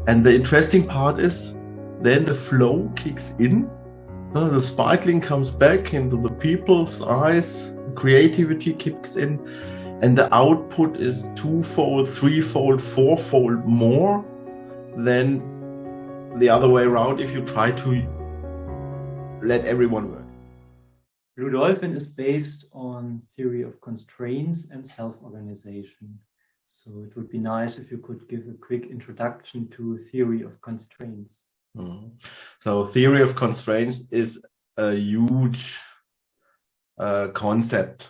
And the interesting part is then the flow kicks in, the sparkling comes back into the people's eyes, creativity kicks in, and the output is twofold, threefold, fourfold more than the other way around if you try to let everyone work. BlueDolphin is based on theory of constraints and self-organization. So it would be nice if you could give a quick introduction to theory of constraints. So theory of constraints is a huge concept.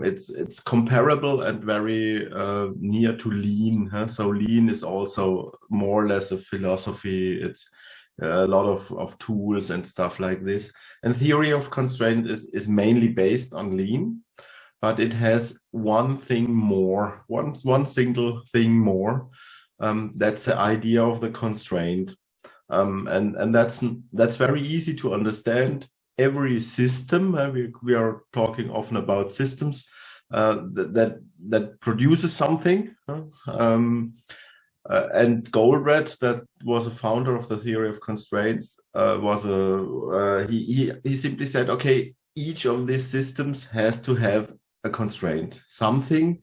It's comparable and very near to lean. So lean is also more or less a philosophy. It's a lot of tools and stuff like this. And theory of constraint is mainly based on lean, but it has one thing more, one single thing more. That's the idea of the constraint. And that's very easy to understand. Every system, we are talking often about systems that produces something. And Goldred, that was a founder of the theory of constraints, he simply said, okay, each of these systems has to have a constraint, something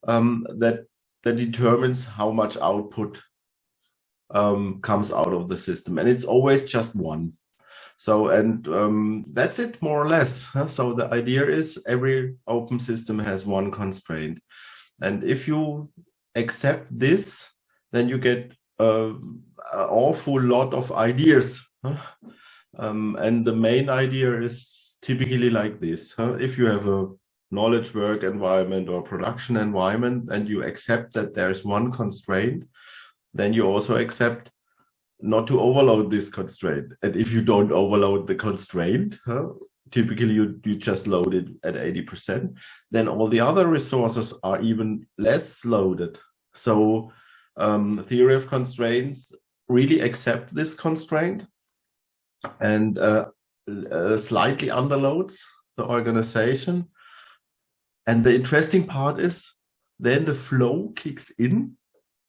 that determines how much output comes out of the system, and it's always just one. So, and that's it more or less. So the idea is every open system has one constraint, and if you accept this, then you get an awful lot of ideas. And the main idea is typically like this. If you have a knowledge work environment or production environment and you accept that there's one constraint, then you also accept not to overload this constraint. And if you don't overload the constraint, typically you just load it at 80%, then all the other resources are even less loaded. So the theory of constraints really accept this constraint and slightly underloads the organization. And the interesting part is then the flow kicks in.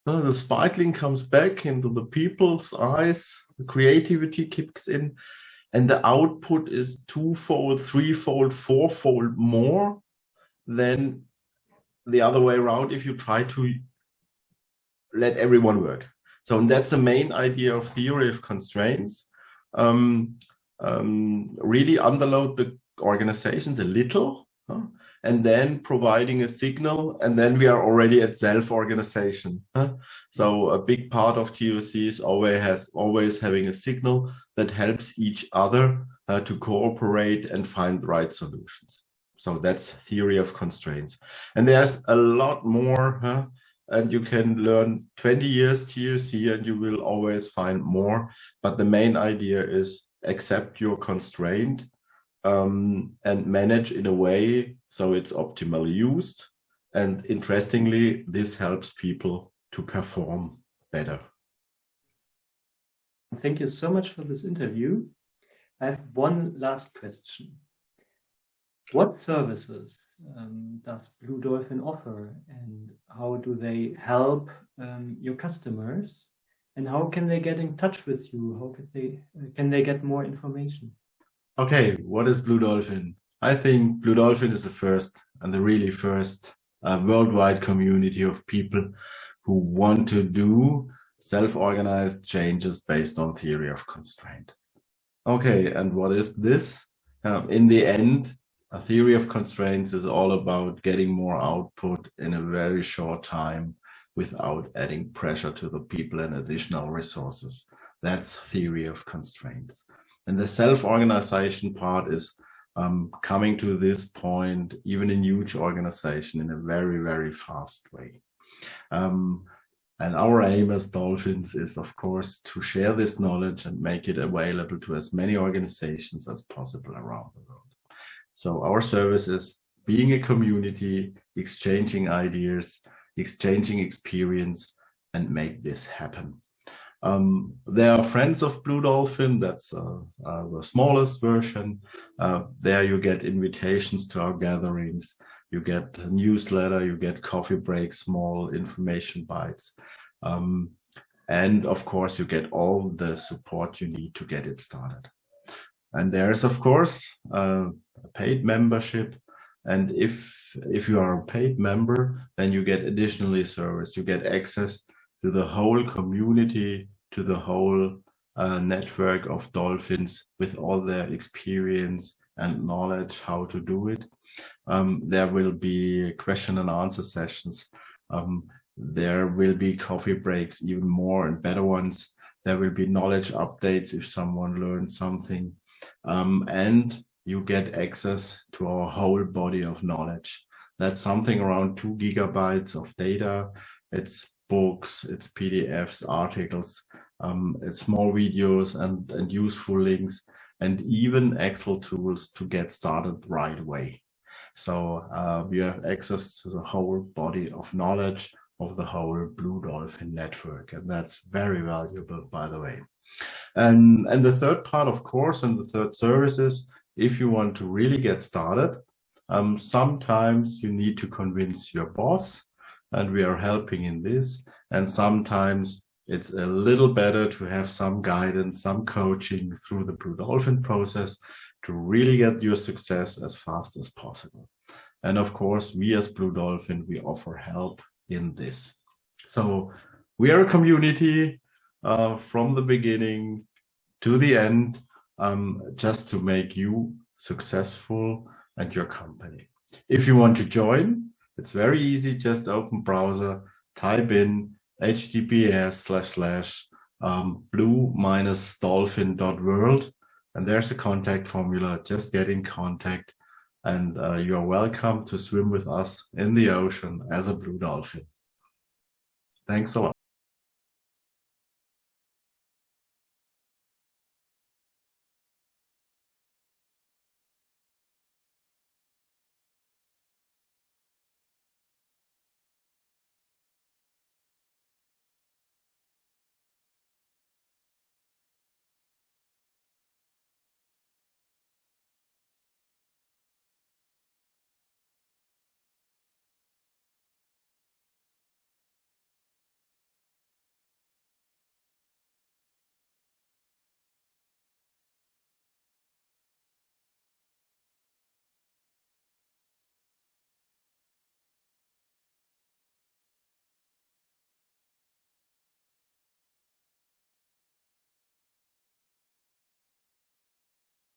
The sparkling comes back into the people's eyes, the creativity kicks in, and the output is twofold, threefold, fourfold more than the other way around if you try to let everyone work. So that's the main idea of theory of constraints. Really underload the organizations a little, and then providing a signal, and then we are already at self-organization. So a big part of TOC is always having a signal that helps each other to cooperate and find the right solutions. So that's theory of constraints. And there's a lot more, and you can learn 20 years TOC and you will always find more. But the main idea is accept your constraint and manage in a way so it's optimally used. And interestingly, this helps people to perform better. Thank you so much for this interview. I have one last question. What services does BlueDolphin offer, and how do they help your customers, and how can they get in touch with you? How can they get more information? Okay, what is BlueDolphin? I think BlueDolphin is the first and the really first worldwide community of people who want to do self-organized changes based on theory of constraint. Okay, and what is this? In the end, a theory of constraints is all about getting more output in a very short time without adding pressure to the people and additional resources. That's theory of constraints. And the self-organization part is coming to this point, even in huge organization, in a very, very fast way. And our aim as Dolphins is, of course, to share this knowledge and make it available to as many organizations as possible around the world. So our service is being a community, exchanging ideas, exchanging experience, and make this happen. There are friends of BlueDolphin, that's the smallest version. There you get invitations to our gatherings, you get a newsletter, you get coffee breaks, small information bites. And of course, you get all the support you need to get it started. And there's, of course, a paid membership. And if you are a paid member, then you get additionally service. You get access to the whole community, to the whole network of dolphins with all their experience and knowledge how to do it. There will be question and answer sessions. There will be coffee breaks, even more and better ones. There will be knowledge updates if someone learns something. And you get access to our whole body of knowledge. That's something around 2 gigabytes of data. It's books, it's PDFs, articles, it's small videos and useful links, and even Excel tools to get started right away. So you have access to the whole body of knowledge of the whole BlueDolphin network, and that's very valuable, by the way. And the third part, of course, and the third service is, if you want to really get started, sometimes you need to convince your boss, and we are helping in this. And sometimes it's a little better to have some guidance, some coaching through the BlueDolphin process to really get your success as fast as possible. And of course, we as BlueDolphin, we offer help in this. So we are a community from the beginning to the end, just to make you successful and your company. If you want to join, it's very easy. Just open browser, type in https://blue-dolphin.world, and there's a contact formula. Just get in contact, and you are welcome to swim with us in the ocean as a blue dolphin. Thanks a lot.